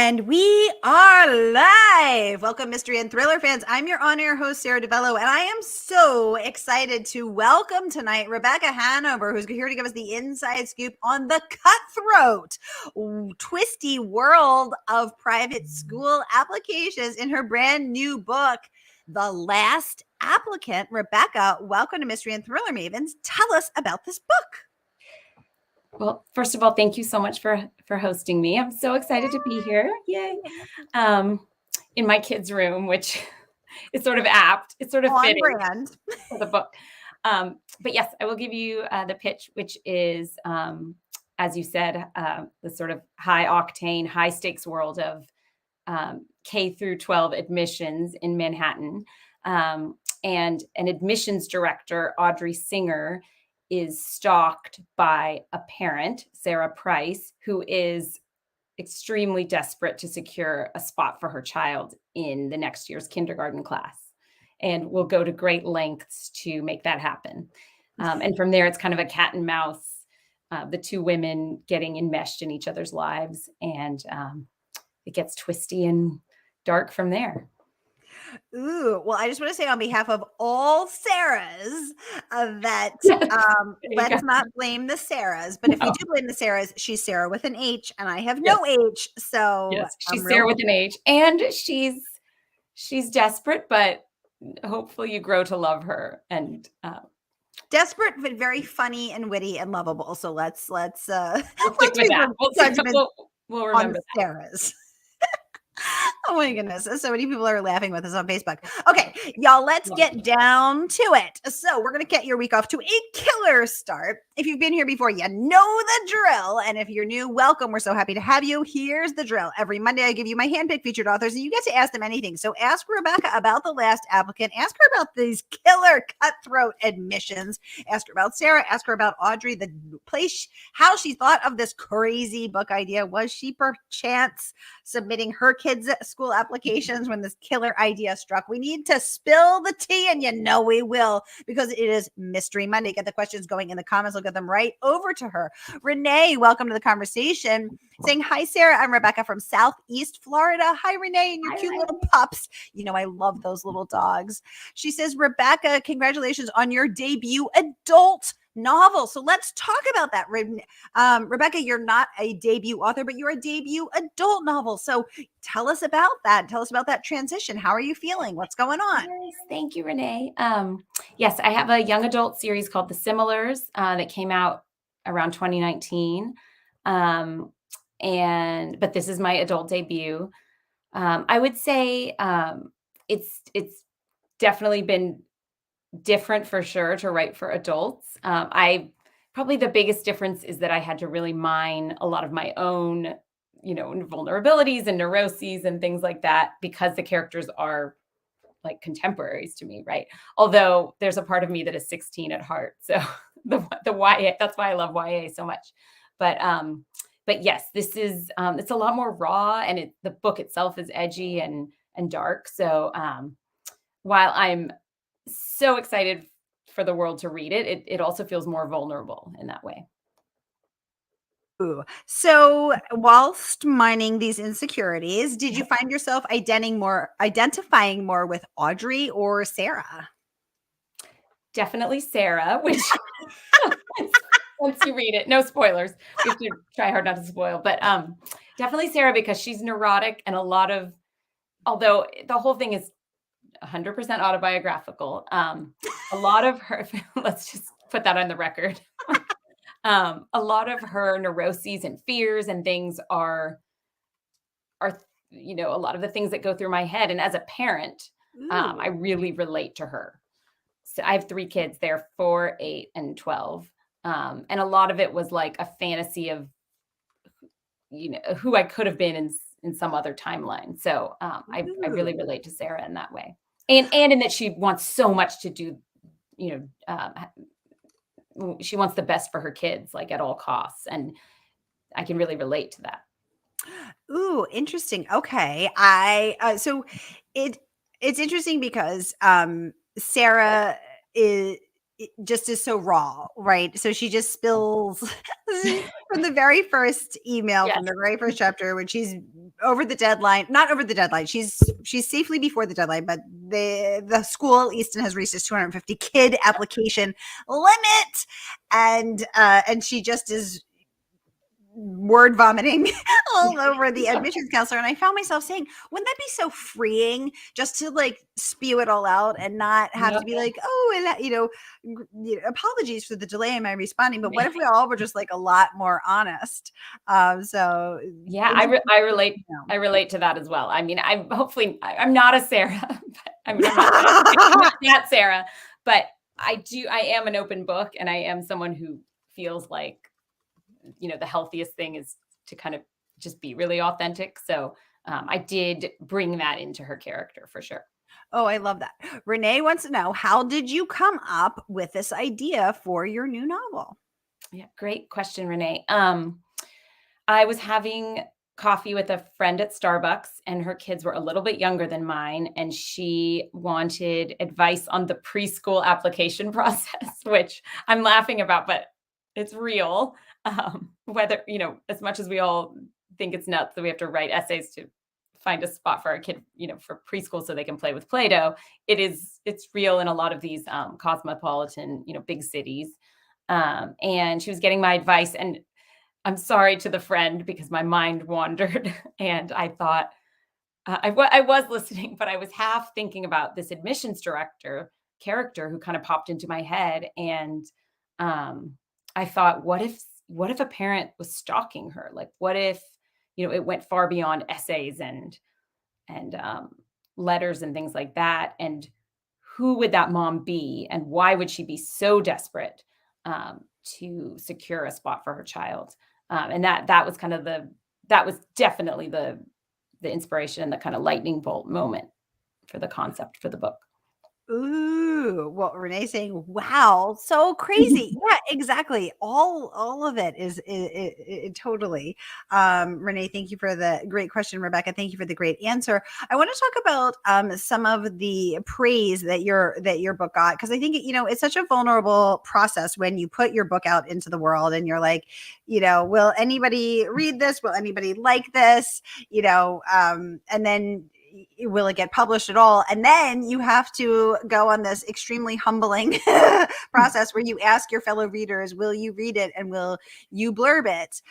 And we are live. Welcome, mystery and thriller fans. I'm your on-air host, Sara DiVello, and I am so excited to welcome tonight Rebecca Hanover, who's here to give us the inside scoop on the cutthroat, twisty world of private school applications in her brand new book, The Last Applicant. Rebecca, welcome to Mystery and Thriller Mavens. Tell us about this book. Well, first of all, thank you so much for hosting me. I'm so excited to be here. Yay. In my kids' room, which is sort of apt. It's sort of On fitting brand for the book. But yes, I will give you the pitch, which is, as you said, the sort of high octane, high stakes world of K through 12 admissions in Manhattan. And an admissions director, Audrey Singer, is stalked by a parent, Sarah Price, who is extremely desperate to secure a spot for her child in the next year's kindergarten class, and will go to great lengths to make that happen. And from there, it's kind of a cat and mouse, the two women getting enmeshed in each other's lives, and it gets twisty and dark from there. Ooh, well, I just want to say on behalf of all Sarahs that let's not blame the Sarahs. But if we do blame the Sarahs, she's Sarah with an H, and I have no H. So yes, she's Sarah with an H, and she's desperate, but hopefully you grow to love her. And desperate, but very funny and witty and lovable. So let's stick with that. We'll remember that. Sarahs. Oh my goodness. So many people are laughing with us on Facebook. Okay, y'all, let's get down to it. So we're going to get your week off to a killer start. If you've been here before, you know the drill. And if you're new, welcome. We're so happy to have you. Here's the drill. Every Monday, I give you my handpicked featured authors, and you get to ask them anything. So ask Rebecca about The Last Applicant. Ask her about these killer cutthroat admissions. Ask her about Sarah. Ask her about Audrey, the place, how she thought of this crazy book idea. Was she perchance submitting her kids' school applications when this killer idea struck? We need to spill the tea, and you know we will, because it is Mystery Monday. Get the questions going in the comments. We'll get them right over to her. Renee, welcome to the conversation. Saying, hi, Sarah. I'm Rebecca from Southeast Florida. Hi, Renee, and your cute little pups. You know, I love those little dogs. She says, Rebecca, congratulations on your debut adult novel. So let's talk about that. Rebecca, you're not a debut author, but you're a debut adult novel. So tell us about that. Tell us about that transition. How are you feeling? What's going on? Yes, thank you, Renee. Yes, I have a young adult series called The Similars that came out around 2019. But this is my adult debut. I would say it's definitely been different for sure to write for adults. Probably the biggest difference is that I had to really mine a lot of my own, vulnerabilities and neuroses and things like that, because the characters are like contemporaries to me, right? Although there's a part of me that is 16 at heart. So the YA, that's why I love YA so much. But yes, this is it's a lot more raw, and the book itself is edgy and dark. So while I'm so excited for the world to read it, it also feels more vulnerable in that way. Ooh. So whilst mining these insecurities, did you find yourself identifying more with Audrey or Sarah? Definitely Sarah, which once you read it, no spoilers. We have to try hard not to spoil, but definitely Sarah, because she's neurotic, and although the whole thing is 100% autobiographical, a lot of her, let's just put that on the record. A lot of her neuroses and fears and things are a lot of the things that go through my head. And as a parent, I really relate to her. So I have 3 kids. They're 4, 8, and 12. And a lot of it was like a fantasy of, who I could have been in some other timeline. So I really relate to Sarah in that way. And in that she wants so much to do, she wants the best for her kids, like at all costs. And I can really relate to that. Ooh, interesting. Okay. So it's interesting because Sarah it just is so raw, right? So she just spills from the very first email, Yes. from the very first chapter, when she's over the deadline, not over the deadline. She's safely before the deadline, but the school, Easton, has reached its 250 kid application limit, and she just is word vomiting all over the admissions counselor. And I found myself saying, wouldn't that be so freeing just to like spew it all out and not have to be like, oh, and apologies for the delay in my responding. But what if we all were just like a lot more honest? So yeah, I relate to that as well. I mean, I'm not a Sarah. But, I mean, I'm not that Sarah, but I am an open book, and I am someone who feels like, the healthiest thing is to kind of just be really authentic. So I did bring that into her character for sure. Oh, I love that. Renee wants to know, how did you come up with this idea for your new novel? Yeah, great question, Renee. I was having coffee with a friend at Starbucks, and her kids were a little bit younger than mine, and she wanted advice on the preschool application process, which I'm laughing about, but it's real. Whether, as much as we all think it's nuts that we have to write essays to find a spot for our kid, for preschool so they can play with Play-Doh, it's real in a lot of these cosmopolitan, big cities. And she was getting my advice, and I'm sorry to the friend because my mind wandered and I thought, I was listening, but I was half thinking about this admissions director character who kind of popped into my head. And I thought, what if a parent was stalking her? Like, what if, it went far beyond essays and letters and things like that? And who would that mom be? And why would she be so desperate to secure a spot for her child? And that was definitely the inspiration and the kind of lightning bolt moment for the concept for the book. Ooh, well, Renee's saying, wow, so crazy. Yeah, exactly. All of it is totally. Renee, thank you for the great question. Rebecca, thank you for the great answer. I want to talk about some of the praise that your book got, because I think it's such a vulnerable process when you put your book out into the world and you're like, will anybody read this? Will anybody like this? And then will it get published at all? And then you have to go on this extremely humbling process where you ask your fellow readers, will you read it and will you blurb it?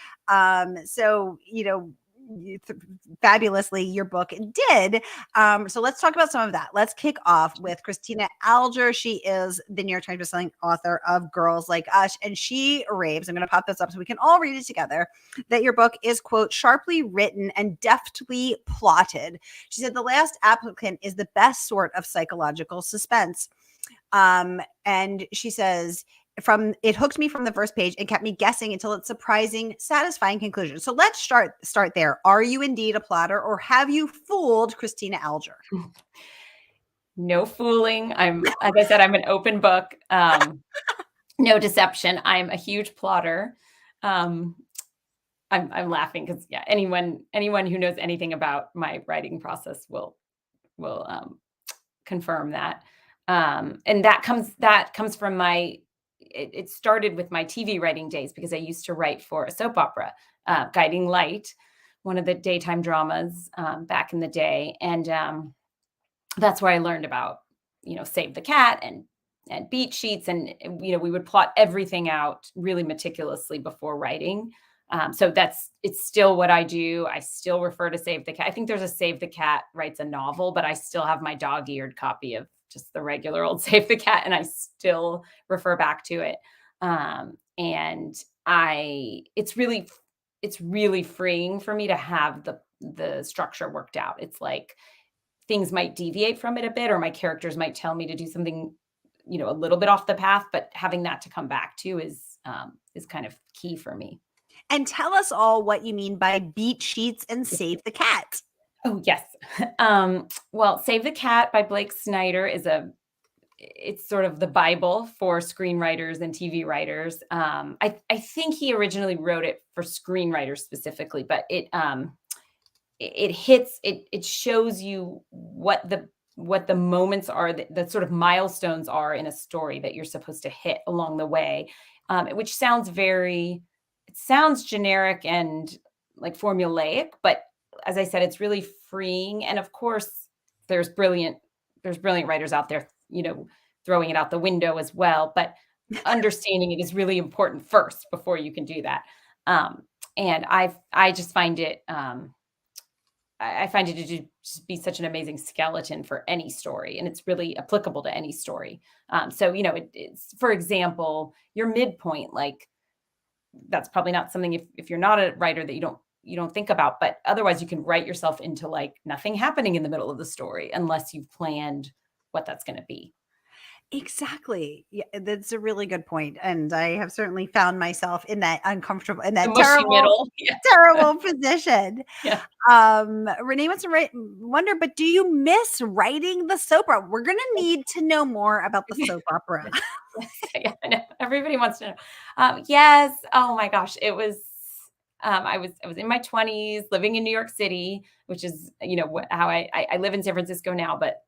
Fabulously, your book did. So let's talk about some of that. Let's kick off with Christina Alger. She is the New York Times bestselling author of Girls Like Us, and she raves, I'm going to pop this up so we can all read it together, that your book is, quote, sharply written and deftly plotted. She said the last applicant is the best sort of psychological suspense. And she says, it hooked me from the first page and kept me guessing until its surprising, satisfying conclusion. So let's start there. Are you indeed a plotter, or have you fooled Christina Alger? No fooling. As I said, I'm an open book. No deception. I'm a huge plotter. I'm laughing because anyone who knows anything about my writing process will confirm that. And that comes from it started with my TV writing days, because I used to write for a soap opera, Guiding Light, one of the daytime dramas back in the day. And that's where I learned about, Save the Cat and beat sheets. And, we would plot everything out really meticulously before writing. So it's still what I do. I still refer to Save the Cat. I think there's a Save the Cat writes a novel, but I still have my dog-eared copy of just the regular old Save the Cat, and I still refer back to it. And it's really freeing for me to have the structure worked out. It's like things might deviate from it a bit, or my characters might tell me to do something, a little bit off the path, but having that to come back to is kind of key for me. And tell us all what you mean by beat sheets and Save the Cat. Oh, yes. Well, Save the Cat by Blake Snyder it's sort of the Bible for screenwriters and TV writers. I think he originally wrote it for screenwriters specifically, but it shows you what the moments are, the sort of milestones are in a story that you're supposed to hit along the way, which sounds it sounds generic and like formulaic, but as I said, it's really freeing. And of course, there's brilliant writers out there, throwing it out the window as well. But understanding it is really important first before you can do that. And I just find it, I find it to just be such an amazing skeleton for any story, and it's really applicable to any story. So, it's, for example, your midpoint, like that's probably not something, if you're not a writer, that you don't think about, but otherwise you can write yourself into like nothing happening in the middle of the story unless you've planned what that's going to be. Exactly. Yeah, that's a really good point. And I have certainly found myself in that uncomfortable, in The that mushy middle. Yeah. terrible position. Yeah. Renee wants to wonder, but do you miss writing the soap opera? We're going to need to know more about the soap opera. Yeah, I know. Everybody wants to know. Yes. Oh my gosh. It was, I was in my 20s living in New York City, which is, how I live in San Francisco now, but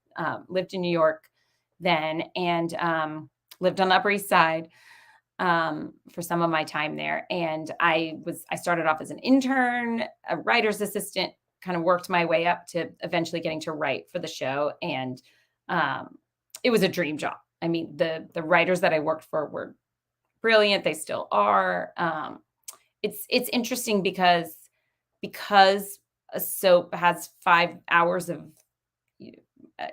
lived in New York then, and lived on the Upper East Side for some of my time there. And I started off as an intern, a writer's assistant, kind of worked my way up to eventually getting to write for the show. And it was a dream job. I mean, the writers that I worked for were brilliant. They still are. It's interesting because a soap has 5 hours of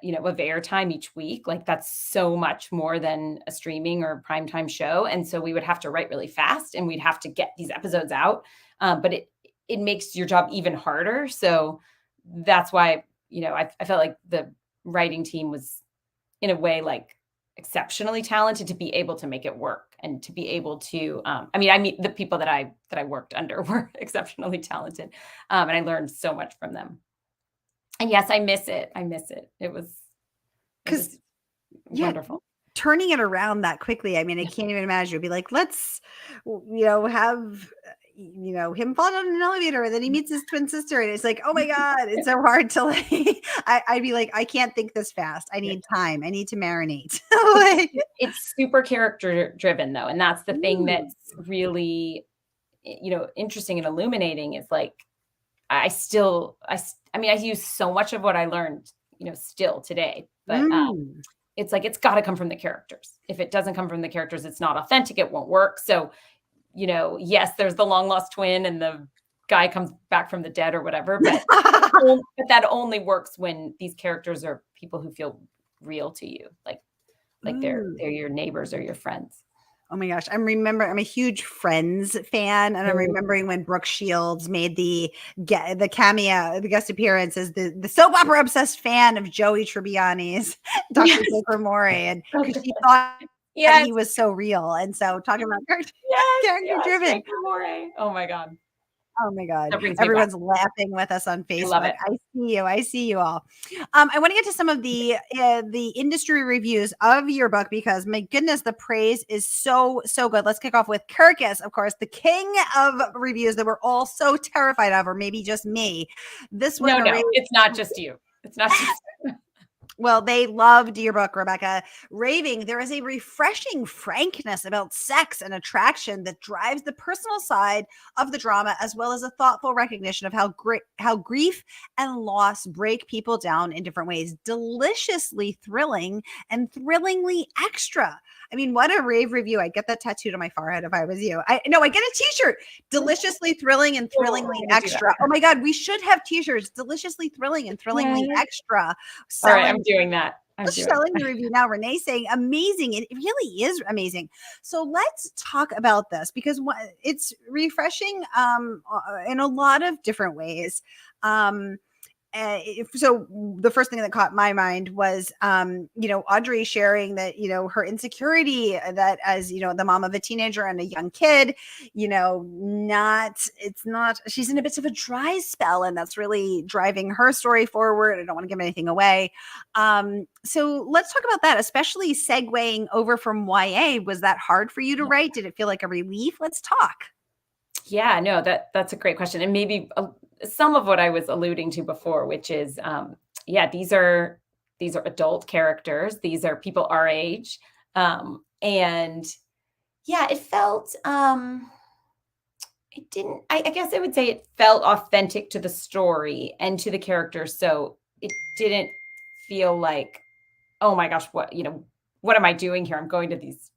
of airtime each week. Like that's so much more than a streaming or primetime show. And so we would have to write really fast and we'd have to get these episodes out. But it makes your job even harder. So that's why, I felt like the writing team was in a way like exceptionally talented to be able to make it work and to be able to, I mean, the people that I worked under were exceptionally talented. And I learned so much from them. And yes, I miss it. It was wonderful. Turning it around that quickly. I mean, I can't even imagine. It'd be like, let's, have, him fall down an elevator and then he meets his twin sister. And it's like, oh my God, it's so hard to like, I'd be like, I can't think this fast. I need time. I need to marinate. Like, it's super character driven though. And that's the thing that's really, interesting and illuminating is like, I use so much of what I learned, still today, but it's like, it's got to come from the characters. If it doesn't come from the characters, it's not authentic. It won't work. So, yes, there's the long lost twin and the guy comes back from the dead or whatever, but, but that only works when these characters are people who feel real to you. Like they're your neighbors or your friends. Oh my gosh. I'm a huge Friends fan. And I'm remembering when Brooke Shields made the cameo, the guest appearance as the soap opera obsessed fan of Joey Tribbiani's Dr. Baker Mori. And because she thought that he was so real. And so talking about character driven. Oh my God. Oh my God. Everyone's laughing with us on Facebook. I love it. I see you all. I want to get to some of the industry reviews of your book because my goodness, the praise is so good. Let's kick off with Kirkus, of course, the king of reviews that we're all so terrified of, or maybe just me. This one, no, it's not just you. It's not just Well, they loved your book, Rebecca. Raving, there is a refreshing frankness about sex and attraction that drives the personal side of the drama, as well as a thoughtful recognition of how grief and loss break people down in different ways. Deliciously thrilling and thrillingly extra. I mean, what a rave review. I'd get that tattooed on my forehead if I was you. I get a t-shirt. Deliciously thrilling and thrillingly extra. Oh my God, we should have t-shirts. Deliciously thrilling and thrillingly extra. All right, I'm doing that. Selling the review now. Renee saying amazing. It really is amazing. So let's talk about this because it's refreshing in a lot of different ways. So the first thing that caught my mind was, Audrey sharing that, her insecurity that as, the mom of a teenager and a young kid, she's in a bit of a dry spell and that's really driving her story forward. I don't want to give anything away. So let's talk about that, especially segueing over from YA. Was that hard for you to write? Did it feel like a relief? Let's talk. Yeah, no, that's a great question. And maybe some of what I was alluding to before, which is, these are these are adult characters. These are people our age. And yeah, it felt, it didn't, I guess I would say it felt authentic to the story and to the characters. So it didn't feel like, oh my gosh, what am I doing here? I'm going to these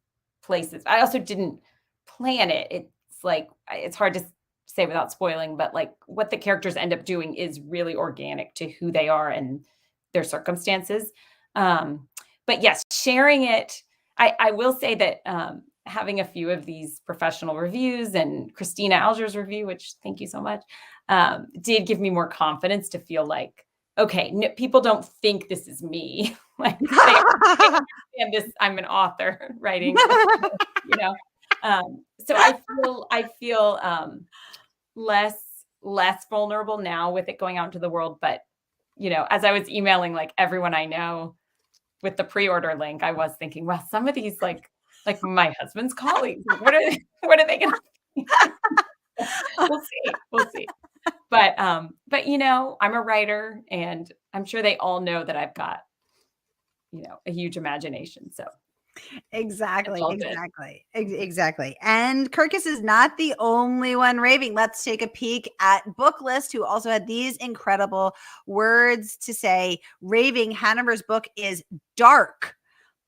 places. I also didn't plan it. It's like, it's hard to say without spoiling, but like what the characters end up doing is really organic to who they are and their circumstances. But yes, sharing it, I will say that having a few of these professional reviews and Christina Alger's review, which thank you so much, did give me more confidence to feel like, okay, people don't think this is me. Like they understand this, I'm an author writing, you know. So I feel less vulnerable now with it going out into the world. But as I was emailing like everyone I know with the pre-order link, I was thinking, well, some of these like my husband's colleagues, what are they gonna think? We'll see. But I'm a writer, and I'm sure they all know that I've got a huge imagination. So Exactly. And Kirkus is not the only one raving. Let's take a peek at Booklist, who also had these incredible words to say. Raving, Hanover's book is dark,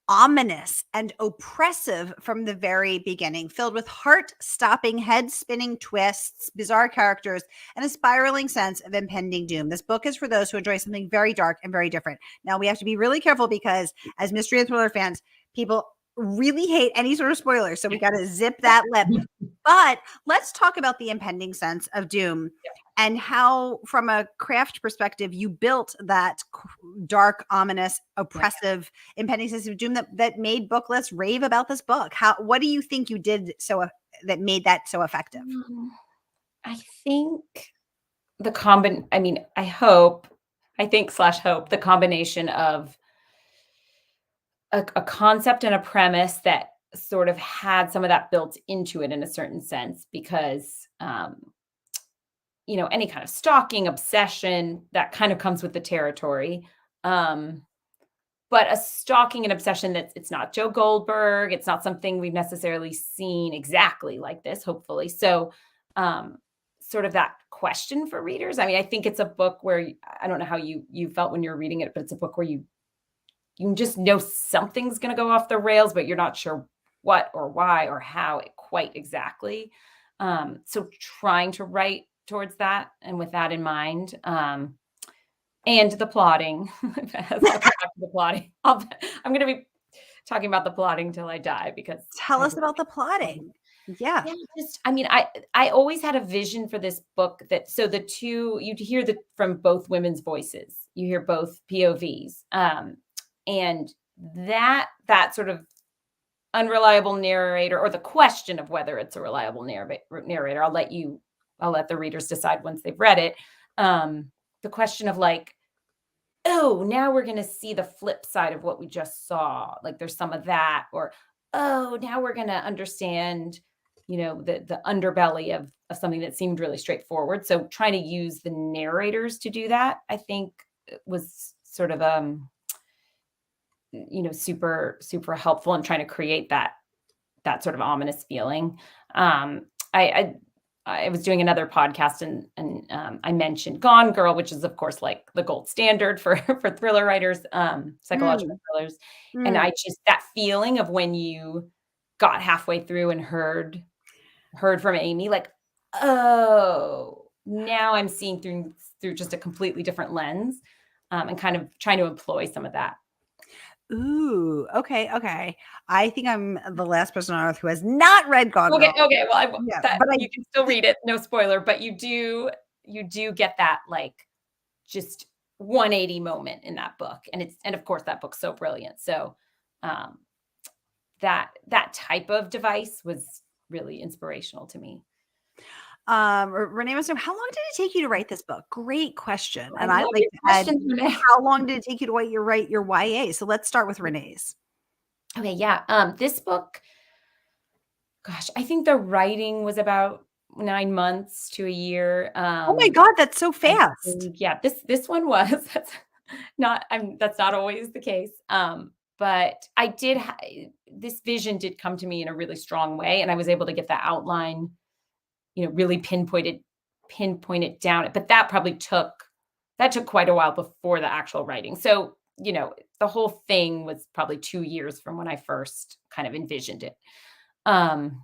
ominous, and oppressive from the very beginning, filled with heart-stopping, head-spinning twists, bizarre characters, and a spiraling sense of impending doom. This book is for those who enjoy something very dark and very different. Now, we have to be really careful because as mystery and thriller fans, people really hate any sort of spoiler, so we got to zip that lip. But let's talk about the impending sense of doom and how, from a craft perspective, you built that dark, ominous, oppressive, impending sense of doom that made Booklist rave about this book. What do you think you did that made that so effective? I think hope the combination of a concept and a premise that sort of had some of that built into it in a certain sense, because any kind of stalking, obsession, that kind of comes with the territory. But a stalking and obsession it's not Joe Goldberg, it's not something we've necessarily seen exactly like this, hopefully. So sort of that question for readers. I mean, I think it's a book where I don't know how you felt when you were reading it, but it's a book where you just know something's going to go off the rails, but you're not sure what or why or how quite exactly. So trying to write towards that and with that in mind. And the plotting. The plotting. I'm going to be talking about the plotting till I die, because tell us about the plotting. Yeah. I always had a vision for this book so the two, you'd hear from both women's voices. You hear both POVs. And that sort of unreliable narrator, or the question of whether it's a reliable narrator, I'll let the readers decide once they've read it. The question of like, oh, now we're going to see the flip side of what we just saw. Like there's some of that, or, oh, now we're going to understand, the underbelly of something that seemed really straightforward. So trying to use the narrators to do that, I think was sort of, super, super helpful in trying to create that sort of ominous feeling. I was doing another podcast and I mentioned Gone Girl, which is of course like the gold standard for thriller writers, psychological thrillers. And that feeling of when you got halfway through and heard from Amy, like, oh, now I'm seeing through just a completely different lens, and kind of trying to employ some of that. Ooh, okay. I think I'm the last person on earth who has not read Gone Girl. Okay. Well, you can still read it, no spoiler, but you do get that like just 180 moment in that book, and of course that book's so brilliant. So that type of device was really inspirational to me. Renee wants to know, how long did it take you to write this book? Great question. And I like to add, how long did it take you to write your YA? So let's start with Renee's. Okay. Yeah. This book, gosh, I think the writing was about 9 months to a year. Oh my God, that's so fast. Yeah. This one was, That's not always the case. But I did this vision did come to me in a really strong way, and I was able to get that outline, really pinpoint it down. But that took quite a while before the actual writing. So, the whole thing was probably 2 years from when I first kind of envisioned it. Um,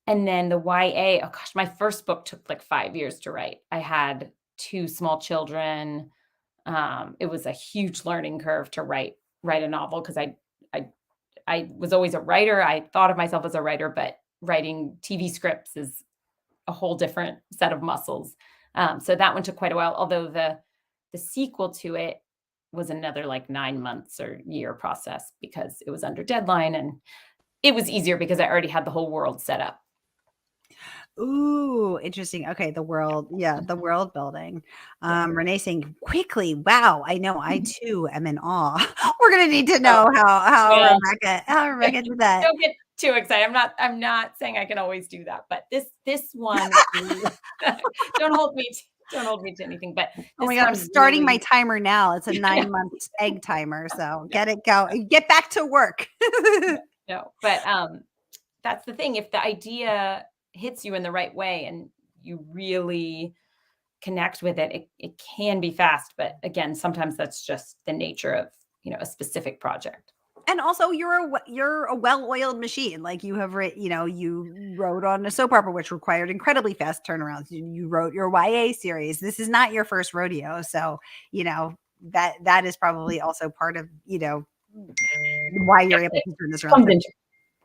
and then the YA, oh gosh, my first book took like 5 years to write. I had 2 small children. It was a huge learning curve to write a novel because I was always a writer. I thought of myself as a writer, but writing TV scripts is a whole different set of muscles. So that one took quite a while, although the sequel to it was another like 9 months or year process because it was under deadline, and it was easier because I already had the whole world set up. Ooh, interesting. Okay, the world building. Renee saying quickly, wow, I know I too am in awe. We're gonna need to know how Rebecca did that. Don't get too excited. I'm not saying I can always do that, but this one don't hold me to anything. But oh my God, I'm starting my timer now. It's a 9-month egg timer, so get back to work. No, but that's the thing. If the idea hits you in the right way and you really connect with it, it can be fast. But again, sometimes that's just the nature of, a specific project. And also you're a well-oiled machine. Like you have you wrote on a soap opera, which required incredibly fast turnarounds. You wrote your YA series. This is not your first rodeo. So, that is probably also part of, why you're able to turn this around.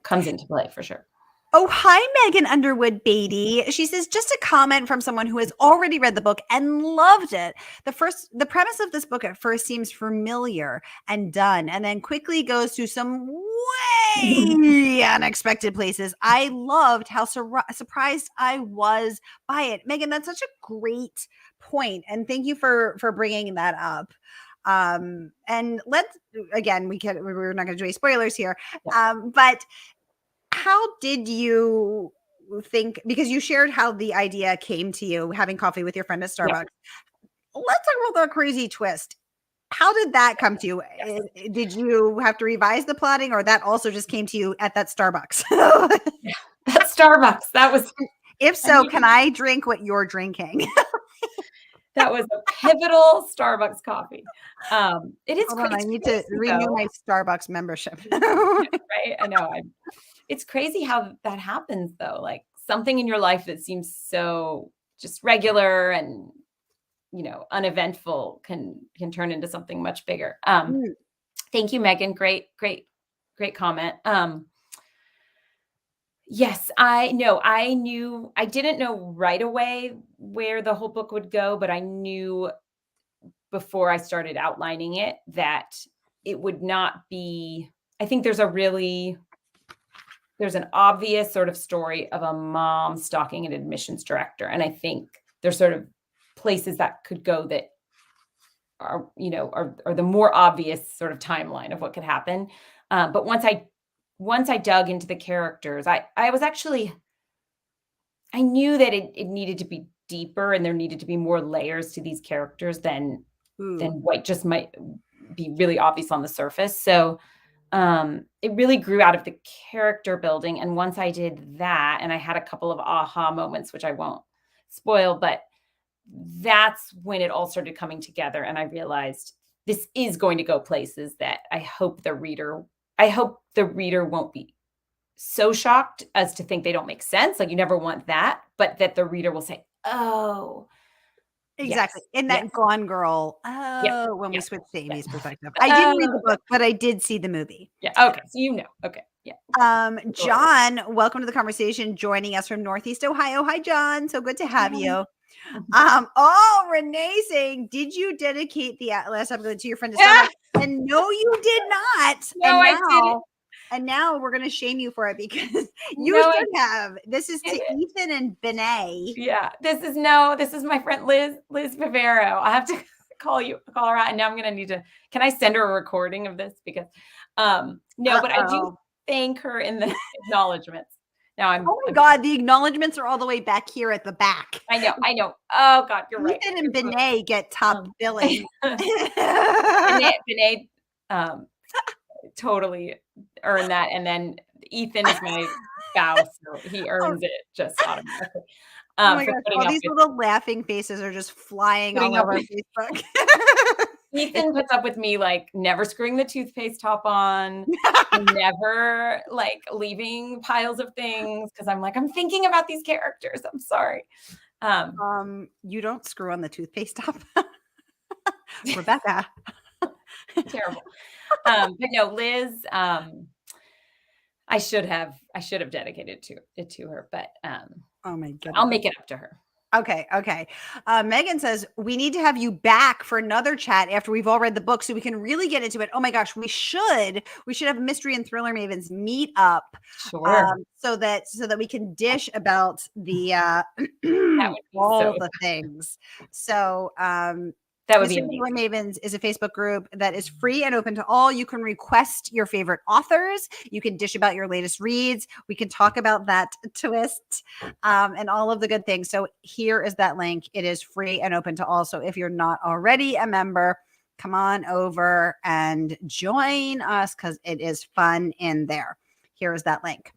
Comes into play for sure. Oh, hi, Megan Underwood Beatty. She says, just a comment from someone who has already read the book and loved it. The premise of this book at first seems familiar and done, and then quickly goes to some way unexpected places. I loved how surprised I was by it. Megan, that's such a great point, and thank you for bringing that up. And we're not going to do any spoilers here, but how did you think, because you shared how the idea came to you having coffee with your friend at Starbucks. Let's talk about the crazy twist. How did that come to you? Did you have to revise the plotting, or that also just came to you at that Starbucks? That Starbucks. That was. If so, can I drink what you're drinking? That was a pivotal Starbucks coffee. It is. Hold on, I need to renew my Starbucks membership. Right? I know. It's crazy how that happens, though. Like something in your life that seems so just regular and, uneventful can turn into something much bigger. Thank you, Megan. Great comment. Yes, I didn't know right away where the whole book would go, but I knew before I started outlining it that it would not be, I think there's an obvious sort of story of a mom stalking an admissions director. And I think there's sort of places that could go that are the more obvious sort of timeline of what could happen. But once I dug into the characters, I knew that it needed to be deeper and there needed to be more layers to these characters than what just might be really obvious on the surface. So it really grew out of the character building. And once I did that, and I had a couple of aha moments, which I won't spoil, but that's when it all started coming together. And I realized this is going to go places that I hope the reader won't be so shocked as to think they don't make sense. Like you never want that, but that the reader will say, oh, exactly. In that Gone Girl. Oh, when we switched to Amy's perspective. I didn't read the book, but I did see the movie. Yeah. Okay. So okay. Yeah. John, welcome to the conversation, joining us from Northeast Ohio. Hi, John. So good to have you. Renee saying, did you dedicate the last episode to your friend to Starbucks? And no, you did not. No, I didn't. And now we're going to shame you for it because you should have. This is to Ethan and Benet. Yeah, this is my friend Liz Vivero. I have to call her out, and now I'm going to need to. Can I send her a recording of this? Because but I do thank her in the acknowledgments. Now I'm Oh my God, the acknowledgments are all the way back here at the back. I know. Oh God, you're right. Ethan and Benet get top billing. Benet totally earned that. And then Ethan is my spouse, so he Oh, earns it just automatically. oh my For gosh, putting all up these with little laughing faces are just flying all putting up over with Facebook. Ethan puts up with me, like, never screwing the toothpaste top on, never, like, leaving piles of things because I'm like, "I'm thinking about these characters, I'm sorry." You don't screw on the toothpaste top. Rebecca. Terrible. But no, Liz, I should have dedicated it to her, but, Oh my I'll goodness. make it up to her. Okay. Megan says we need to have you back for another chat after we've all read the book so we can really get into it. Oh my gosh, we should have Mystery and Thriller Mavens meet up Sure. so that we can dish about the That would be all so the things. So that would be Mystery and amazing. Thriller Mavens is a Facebook group that is free and open to all. You can request your favorite authors. You can dish about your latest reads. We can talk about that twist and all of the good things. So here is that link. It is free and open to all. So if you're not already a member, come on over and join us because it is fun in there. Here is that link.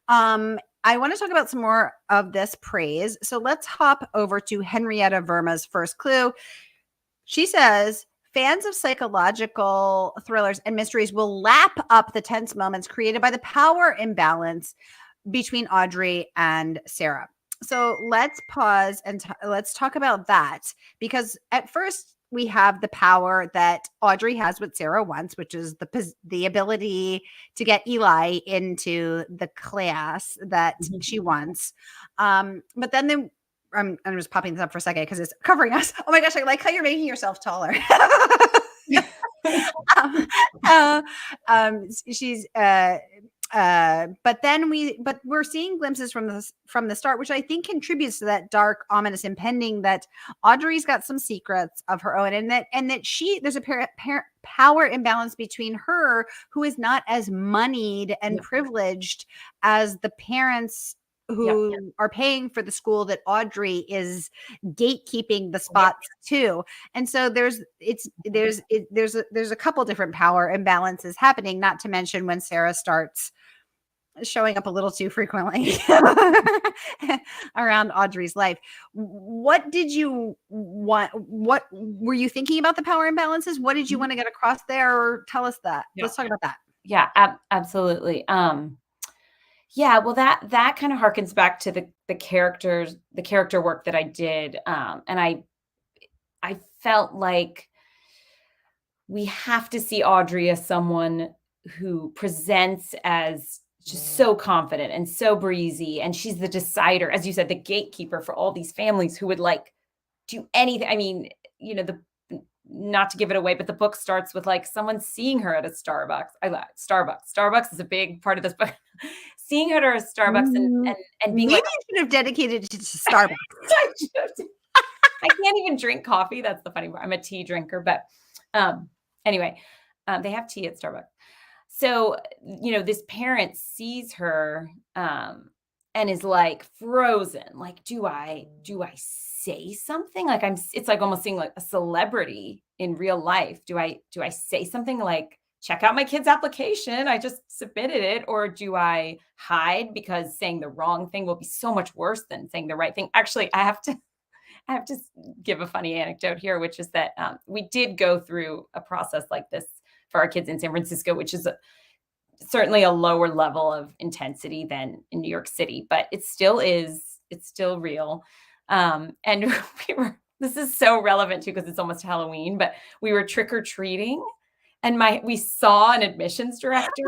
I want to talk about some more of this praise. So let's hop over to Henrietta Verma's first clue. She says, fans of psychological thrillers and mysteries will lap up the tense moments created by the power imbalance between Audrey and Sarah. So let's pause and let's talk about that, because at first we have the power that Audrey has what Sarah wants, which is the ability to get Eli into the class that she wants. But then I'm just popping this up for a second because it's covering us. Oh my gosh, I like how you're making yourself taller. She's but we're seeing glimpses from the start, which I think contributes to that dark, ominous impending that Audrey's got some secrets of her own, and that there's a power imbalance between her, who is not as moneyed and privileged as the parents who are paying for the school that Audrey is gatekeeping the spots to. And so there's a couple different power imbalances happening, not to mention when Sarah starts showing up a little too frequently around Audrey's life. What did you want? What were you thinking about the power imbalances? What did you want to get across there? Or tell us that. Let's talk about that. Yeah, absolutely. Yeah, well, that kind of harkens back to the character work that I did, and I felt like we have to see Audrey as someone who presents as just so confident and so breezy, and she's the decider, as you said, the gatekeeper for all these families who would like do anything. I mean, not to give it away, but the book starts with like someone seeing her at a Starbucks. I love Starbucks. Starbucks is a big part of this book. Seeing her at a Starbucks and being maybe like, you should have dedicated it to Starbucks. I can't even drink coffee. That's the funny part. I'm a tea drinker, but anyway, they have tea at Starbucks. So, this parent sees her and is like frozen. Like, do I say something? Like it's like almost seeing like a celebrity in real life. Do I say something like, check out my kid's application, I just submitted it? Or do I hide because saying the wrong thing will be so much worse than saying the right thing? Actually, I have to give a funny anecdote here, which is that we did go through a process like this for our kids in San Francisco, which is certainly a lower level of intensity than in New York City, but it's still real. And this is so relevant too, because it's almost Halloween, but we were trick-or-treating and we saw an admissions director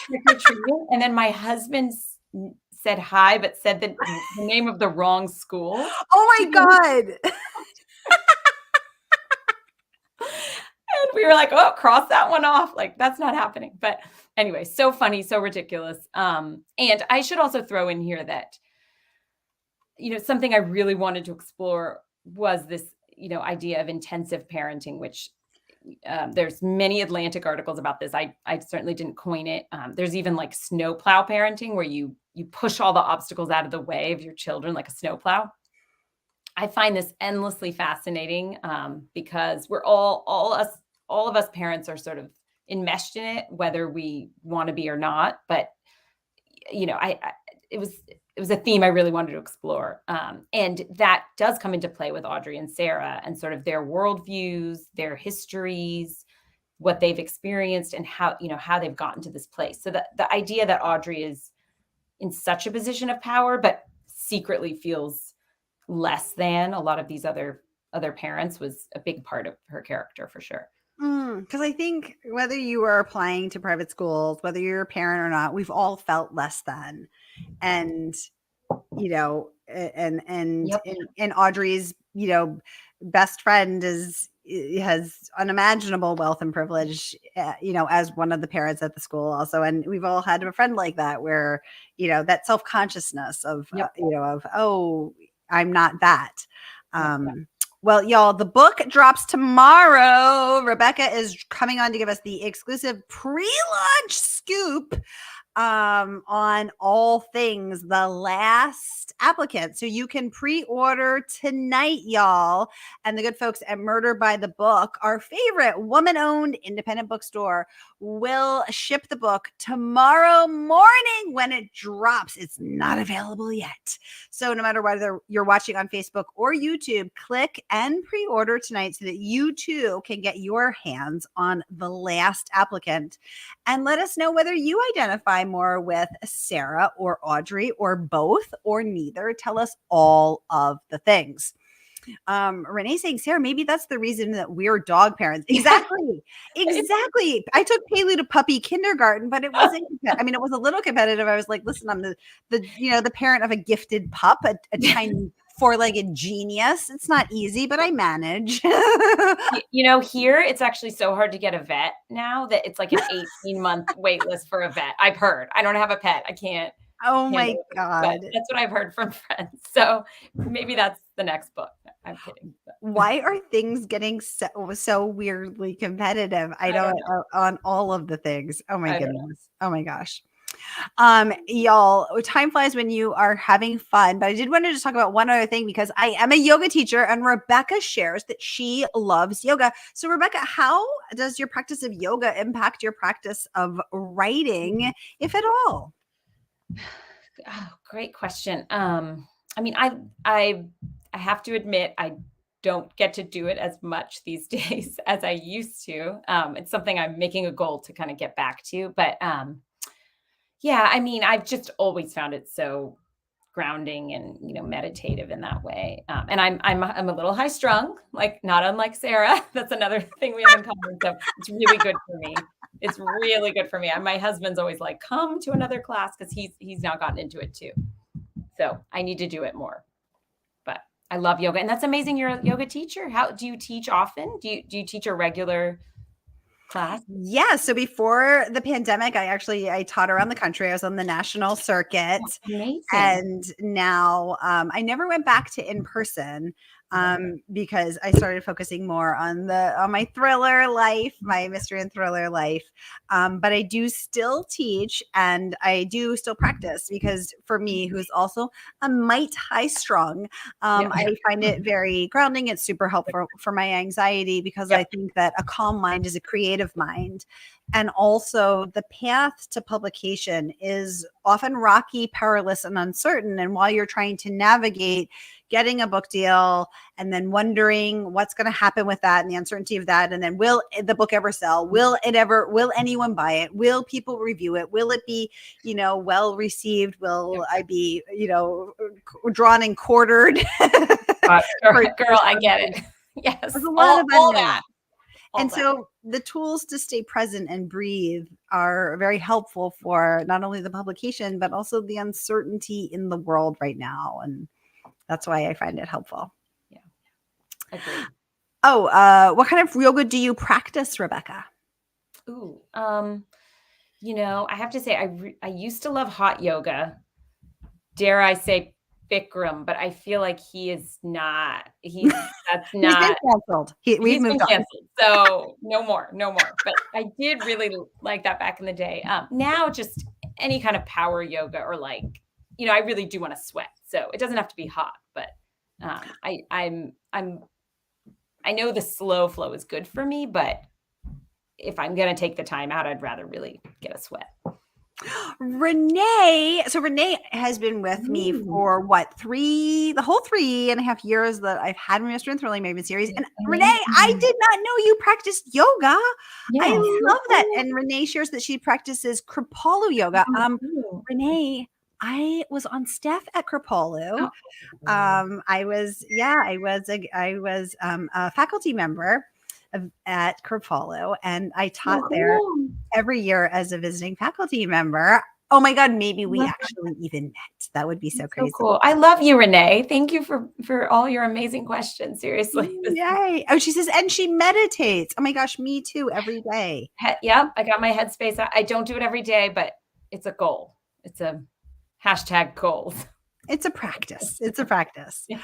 trick-or-treating. And then my husband said hi, but said the name of the wrong school. Oh my God. And we were like, oh, cross that one off. Like, that's not happening. But anyway, so funny, so ridiculous. And I should also throw in here that, something I really wanted to explore was this, idea of intensive parenting, which, there's many Atlantic articles about this. I certainly didn't coin it. There's even like snowplow parenting, where you push all the obstacles out of the way of your children like a snowplow. I find this endlessly fascinating, because we're all of us parents are sort of enmeshed in it, whether we want to be or not. But it was a theme I really wanted to explore, and that does come into play with Audrey and Sara and sort of their worldviews, their histories, what they've experienced, and how they've gotten to this place. So the idea that Audrey is in such a position of power, but secretly feels less than a lot of these other parents, was a big part of her character for sure. Because I think whether you are applying to private schools, whether you're a parent or not, we've all felt less than. And Yep. and Audrey's best friend has unimaginable wealth and privilege, as one of the parents at the school also. And we've all had a friend like that, where that self-consciousness of Yep. oh, I'm not that. Well, y'all, the book drops tomorrow. Rebecca is coming on to give us the exclusive pre-launch scoop on all things The Last Applicant. So you can pre-order tonight, y'all. And the good folks at Murder by the Book, our favorite woman-owned independent bookstore, will ship the book tomorrow morning when it drops. It's not available yet. So no matter whether you're watching on Facebook or YouTube, click and pre-order tonight so that you too can get your hands on The Last Applicant. And let us know whether you identify more with Sara or Audrey, or both, or neither. Tell us all of the things. Renee saying, Sara, maybe that's the reason that we're dog parents. Exactly. I took Paley to puppy kindergarten, but it wasn't, it was a little competitive. I was like, listen, I'm the parent of a gifted pup, a tiny 4-legged genius. It's not easy, but I manage. Here it's actually so hard to get a vet now that it's like an 18-month wait list for a vet. I've heard. I don't have a pet. I can't. Oh my God. That's what I've heard from friends. So maybe that's the next book. I'm kidding. Why are things getting so weirdly competitive? I don't on all of the things. Oh my goodness. Oh my gosh. Y'all, time flies when you are having fun, but I did want to just talk about one other thing, because I am a yoga teacher and Rebecca shares that she loves yoga. So Rebecca, how does your practice of yoga impact your practice of writing, if at all? Oh, great question. I have to admit, I don't get to do it as much these days as I used to. It's something I'm making a goal to kind of get back to, but I've just always found it so grounding and meditative in that way. And I'm a little high strung, like not unlike Sara. That's another thing we have in common. So it's really good for me. It's really good for me. My husband's always like, come to another class, because he's now gotten into it too. So I need to do it more. But I love yoga, and that's amazing. You're a yoga teacher. How do you teach often? Do you teach a regular class? Yeah. So before the pandemic, I taught around the country. I was on the national circuit. That's amazing. And now I never went back to in person, because I started focusing more on my thriller life, my mystery and thriller life. But I do still teach, and I do still practice, because for me, who's also a mite high strung, I find it very grounding. It's super helpful for my anxiety, because I think that a calm mind is a creative mind. And also the path to publication is often rocky, perilous, and uncertain. And while you're trying to navigate getting a book deal and then wondering what's going to happen with that and the uncertainty of that, and then will the book ever sell? Will anyone buy it? Will people review it? Will it be, well received? Will I be, drawn and quartered? Girl, I get it. Yes. There's a lot of all that. And so the tools to stay present and breathe are very helpful for not only the publication, but also the uncertainty in the world right now. And that's why I find it helpful. Yeah. Agreed. Oh, what kind of yoga do you practice, Rebecca? Ooh, I have to say, I used to love hot yoga. Dare I say Vikram, but I feel like he is not. That's He's been not. canceled. We've He's moved been on. canceled, so no more, no more. But I did really like that back in the day. Now just any kind of power yoga or like, I really do want to sweat, so it doesn't have to be hot. But I know the slow flow is good for me, but if I'm gonna take the time out, I'd rather really get a sweat. Renee. So Renee has been with me for the whole 3.5 years that I've had my Strength Rolling Maven series. And Renee, I did not know you practiced yoga. Yes. I love that. And Renee shares that she practices Kripalu yoga. Renee, I was on staff at Kripalu. I was a faculty member at Kripalu, and I taught there every year as a visiting faculty member. Oh my God, maybe we actually even met. That would be so crazy. So cool. I love you, Renee. Thank you for all your amazing questions. Seriously. Yay. Oh, she says, and she meditates. Oh my gosh, me too, every day. Yep, I got my headspace. I don't do it every day, but it's a goal. It's a #goals. It's a practice. It's a practice. Yeah.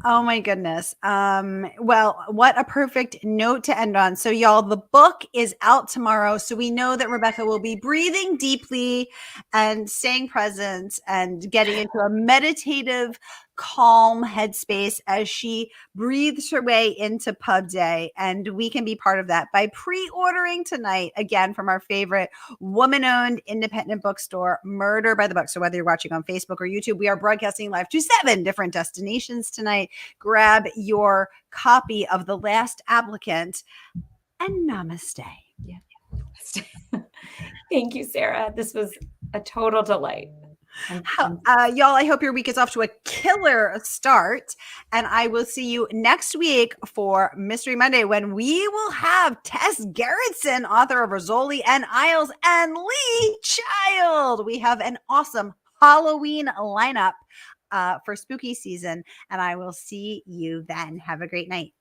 Oh my goodness. Well, what a perfect note to end on. So y'all, the book is out tomorrow. So we know that Rebecca will be breathing deeply and staying present and getting into a meditative, calm headspace as she breathes her way into pub day. And we can be part of that by pre-ordering tonight, again, from our favorite woman-owned independent bookstore, Murder by the Book. So whether you're watching on Facebook or YouTube, we are broadcasting live to 7 different destinations tonight. Grab your copy of The Last Applicant, and namaste. Yeah. Thank you, Sara. This was a total delight. Y'all, I hope your week is off to a killer start, and I will see you next week for Mystery Monday, when we will have Tess Gerritsen, author of Rizzoli and Isles, and Lee Child. We have an awesome Halloween lineup for spooky season, and I will see you then. Have a great night.